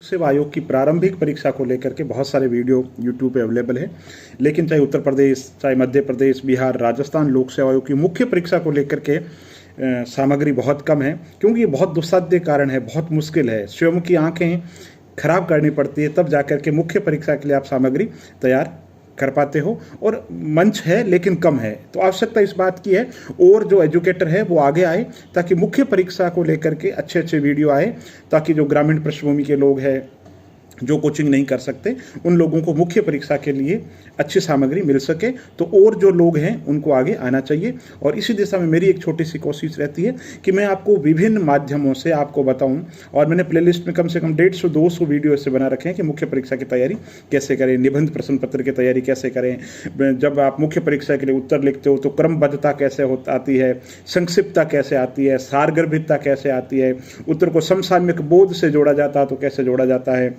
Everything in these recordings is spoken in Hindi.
सेवा आयोग की प्रारंभिक परीक्षा को लेकर के बहुत सारे वीडियो यूट्यूब पे अवेलेबल है, लेकिन चाहे उत्तर प्रदेश, चाहे मध्य प्रदेश, बिहार, राजस्थान लोक सेवा आयोग की मुख्य परीक्षा को लेकर के सामग्री बहुत कम है, क्योंकि ये बहुत दुस्साध्य कारण है, बहुत मुश्किल है, स्वयं की आंखें खराब करनी पड़ती है, तब जाकर के मुख्य परीक्षा के लिए आप सामग्री तैयार कर पाते हो। और मंच है लेकिन कम है, तो आवश्यकता इस बात की है और जो एजुकेटर है वो आगे आए ताकि मुख्य परीक्षा को लेकर के अच्छे अच्छे वीडियो आए, ताकि जो ग्रामीण पृष्ठभूमि के लोग हैं, जो कोचिंग नहीं कर सकते, उन लोगों को मुख्य परीक्षा के लिए अच्छी सामग्री मिल सके। तो और जो लोग हैं उनको आगे आना चाहिए, और इसी दिशा में मेरी एक छोटी सी कोशिश रहती है कि मैं आपको विभिन्न माध्यमों से आपको बताऊं, और मैंने प्लेलिस्ट में कम से कम 150-200 वीडियो ऐसे बना रखे हैं कि मुख्य परीक्षा की तैयारी कैसे करें, निबंध प्रश्न पत्र की तैयारी कैसे करें, जब आप मुख्य परीक्षा के लिए उत्तर लिखते हो तो क्रमबद्धता कैसे आती है, संक्षिप्तता कैसे आती है, सारगर्भितता कैसे आती है, उत्तर को समसामयिक बोध से जोड़ा जाता है तो कैसे जोड़ा जाता है,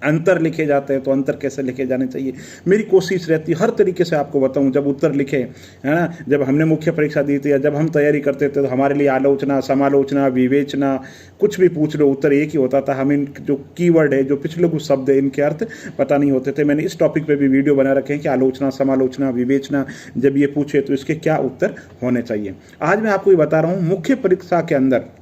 अंतर लिखे जाते हैं तो अंतर कैसे लिखे जाने चाहिए। मेरी कोशिश रहती है हर तरीके से आपको बताऊं। जब उत्तर लिखे, है ना, जब हमने मुख्य परीक्षा दी थी या जब हम तैयारी करते थे तो हमारे लिए आलोचना, समालोचना, विवेचना, कुछ भी पूछ लो उत्तर एक ही होता था। हम इन जो कीवर्ड है, जो पिछले कुछ शब्द है, इनके अर्थ पता नहीं होते थे। मैंने इस टॉपिक पर भी वीडियो बना रखे हैं कि आलोचना, समालोचना, विवेचना जब ये पूछे तो इसके क्या उत्तर होने चाहिए। आज मैं आपको ये बता रहा हूँ, मुख्य परीक्षा के अंदर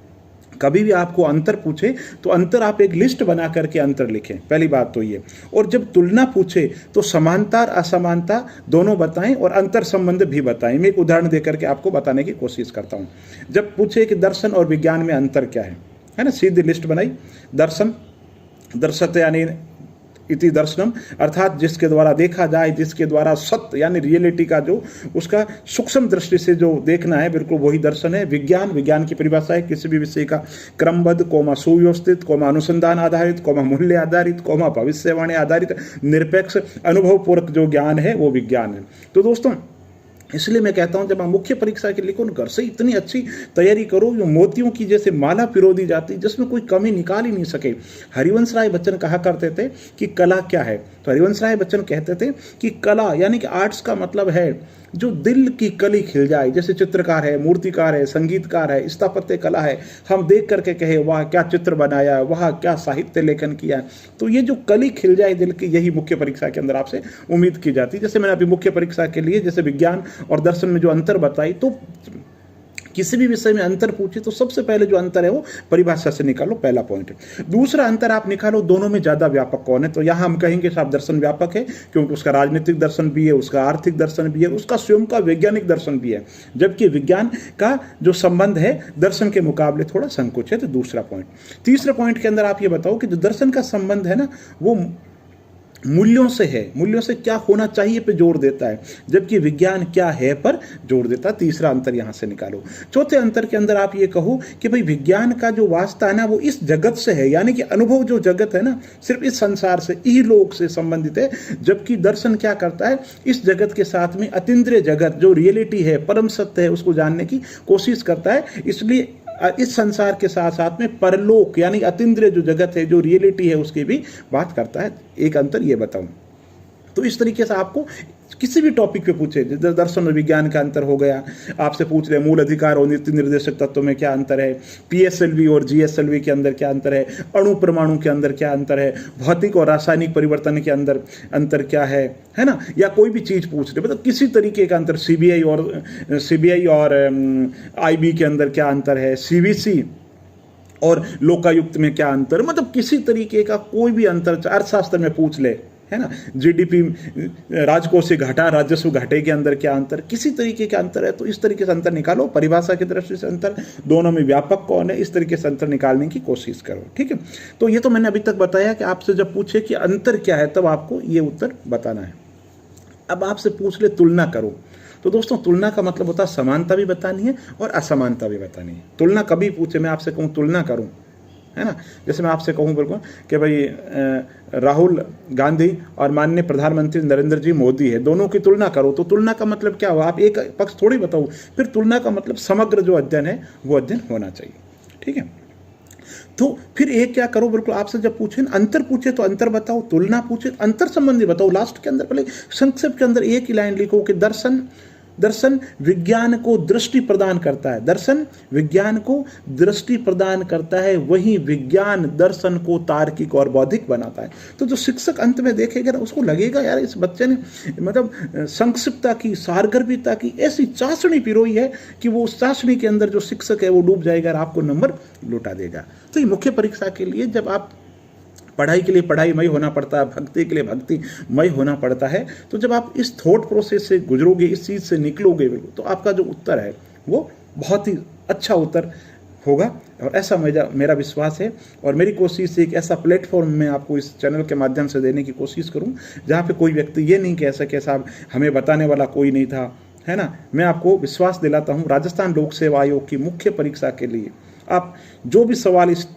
कभी भी आपको अंतर पूछे तो अंतर आप एक लिस्ट बना करके अंतर लिखें, पहली बात तो ये। और जब तुलना पूछे तो समानता और असमानता दोनों बताएं और अंतर संबंध भी बताएं। मैं एक उदाहरण देकर के आपको बताने की कोशिश करता हूं। जब पूछे कि दर्शन और विज्ञान में अंतर क्या है ना, सीधी लिस्ट बनाई। दर्शन, दर्शते यानी इति दर्शनम, अर्थात जिसके द्वारा देखा जाए, जिसके द्वारा सत्य यानी रियलिटी का जो उसका सूक्ष्म दृष्टि से जो देखना है, बिल्कुल वही दर्शन है। विज्ञान, विज्ञान की परिभाषा है किसी भी विषय का क्रमबद्ध, सुव्यवस्थित, अनुसंधान आधारित, मूल्य आधारित, भविष्यवाणी आधारित, निरपेक्ष, अनुभवपूर्वक जो ज्ञान है वो विज्ञान है। तो दोस्तों, इसलिए मैं कहता हूं, जब आप मुख्य परीक्षा के लिए लिखो, घर से इतनी अच्छी तैयारी करो जो मोतियों की जैसे माला पिरो दी जाती, जिसमें कोई कमी निकाल ही नहीं सके। हरिवंश राय बच्चन कहा करते थे कि कला क्या है, तो हरिवंश राय बच्चन कहते थे कि कला यानी कि आर्ट्स का मतलब है जो दिल की कली खिल जाए। जैसे चित्रकार है, मूर्तिकार है, संगीतकार है, स्थापत्य कला है, हम देख करके कहे वाह क्या चित्र बनाया, वाह क्या साहित्य लेखन किया। तो ये जो कली खिल जाए दिल की, यही मुख्य परीक्षा के अंदर आपसे उम्मीद की जाती है। जैसे मैंने अभी मुख्य परीक्षा के लिए जैसे विज्ञान और दर्शन में जो अंतर बताई, तो किसी भी विषय में अंतर पूछे तो सबसे पहले जो अंतर है वो परिभाषा से निकालो, पहला पॉइंट है। दूसरा अंतर आप निकालो, दोनों में ज्यादा व्यापक कौन है। तो यहां हम कहेंगे साहब दर्शन व्यापक है, क्योंकि उसका राजनीतिक दर्शन भी है, उसका आर्थिक दर्शन भी है, उसका स्वयं का वैज्ञानिक दर्शन भी है, जबकि विज्ञान का जो संबंध है दर्शन के मुकाबले थोड़ा संकुच है। तो दूसरा पॉइंट। तीसरे पॉइंट के अंदर आप ये बताओ कि जो दर्शन का संबंध है ना, वो मूल्यों से है, मूल्यों से क्या होना चाहिए पे जोर देता है, जबकि विज्ञान क्या है पर जोर देता है। तीसरा अंतर यहां से निकालो। चौथे अंतर के अंदर आप ये कहो कि भाई विज्ञान का जो वास्ता है ना वो इस जगत से है, यानी कि अनुभव जो जगत है ना सिर्फ इस संसार से, इहलोक से संबंधित है, जबकि दर्शन क्या करता है, इस जगत के साथ में अतीन्द्रिय जगत जो रियलिटी है, परम सत्य है, उसको जानने की कोशिश करता है। इसलिए इस संसार के साथ साथ में परलोक यानी अतीन्द्रिय जो जगत है, जो रियलिटी है, उसकी भी बात करता है। एक अंतर ये बताऊं। तो इस तरीके से आपको किसी भी टॉपिक पे पूछे, दर्शन और विज्ञान का अंतर हो गया, आपसे पूछ रहे मूल अधिकार और नीति निर्देशक तत्व में क्या अंतर है, पीएसएलवी और जीएसएलवी के अंदर क्या अंतर है, अणु परमाणु के अंदर क्या अंतर है, भौतिक और रासायनिक परिवर्तन के अंदर अंतर क्या है ना, या कोई भी चीज पूछ रहे, मतलब किसी तरीके का अंतर, सीबीआई और आईबी के अंदर क्या अंतर है, सीवीसी और लोकायुक्त में क्या अंतर, मतलब किसी तरीके का कोई भी अंतर अर्थशास्त्र में पूछ ले, है ना, जीडीपी, राजकोषीय घाटा, राजस्व घाटे के अंदर क्या अंतर, किसी तरीके का अंतर है। तो इस तरीके से अंतर निकालो, परिभाषा की दृष्टि से अंतर, दोनों में व्यापक कौन है, इस तरीके से अंतर निकालने की कोशिश करो। ठीक है, तो ये तो मैंने अभी तक बताया कि आपसे जब पूछे कि अंतर क्या है तब आपको ये उत्तर बताना है। अब आपसे पूछ ले तुलना करो, तो दोस्तों तुलना का मतलब होता है समानता भी बतानी है और असमानता भी बतानी है। तुलना कभी पूछे, मैं आपसे कहूँ तुलना करूँ, है ना, जैसे मैं आपसे कहूँ बिल्कुल कि भाई राहुल गांधी और माननीय प्रधानमंत्री नरेंद्र जी मोदी है, दोनों की तुलना करो, तो तुलना का मतलब क्या हुआ, आप एक पक्ष थोड़ी बताओ। फिर तुलना का मतलब समग्र जो अध्ययन है वो अध्ययन होना चाहिए। ठीक है, तो फिर एक क्या करो, बिल्कुल आपसे जब पूछे अंतर पूछे तो अंतर बताओ, तुलना पूछे अंतर संबंधी बताओ। लास्ट के अंदर पहले संक्षेप के अंदर एक ही लाइन लिखो कि दर्शन दर्शन विज्ञान को दृष्टि प्रदान करता है, दर्शन विज्ञान को दृष्टि प्रदान करता है, वही विज्ञान दर्शन को तार्किक और बौद्धिक बनाता है। तो जो शिक्षक अंत में देखेगा ना, उसको लगेगा यार इस बच्चे ने मतलब संक्षिप्तता की, सारगर्भिता की ऐसी चाशनी पिरोई है कि वो उस चाशनी के अंदर जो शिक्षक है वो डूब जाएगा और आपको नंबर लौटा देगा। तो ये मुख्य परीक्षा के लिए जब आप पढ़ाई के लिए पढ़ाईमय होना पड़ता है, भक्ति के लिए भक्तिमय होना पड़ता है, तो जब आप इस थॉट प्रोसेस से गुजरोगे, इस चीज़ से निकलोगे, तो आपका जो उत्तर है वो बहुत ही अच्छा उत्तर होगा। और ऐसा मेरा विश्वास है और मेरी कोशिश है कि ऐसा प्लेटफॉर्म मैं आपको इस चैनल के माध्यम से देने की कोशिश करूं जहां पे कोई व्यक्ति ये नहीं कह सके साहब हमें बताने वाला कोई नहीं था, है ना। मैं आपको विश्वास दिलाता हूं, राजस्थान लोक सेवा आयोग की मुख्य परीक्षा के लिए आप जो भी सवाल इस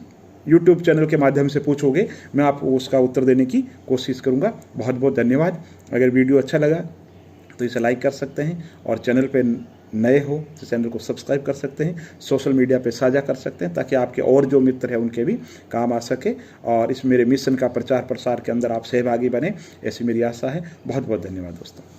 यूट्यूब चैनल के माध्यम से पूछोगे, मैं आपको उसका उत्तर देने की कोशिश करूंगा। बहुत बहुत धन्यवाद। अगर वीडियो अच्छा लगा तो इसे लाइक कर सकते हैं और चैनल पे नए हो तो चैनल को सब्सक्राइब कर सकते हैं, सोशल मीडिया पे साझा कर सकते हैं ताकि आपके और जो मित्र हैं उनके भी काम आ सके और इस मेरे मिशन का प्रचार प्रसार के अंदर आप सहभागी बने, ऐसी मेरी आशा है। बहुत बहुत धन्यवाद दोस्तों।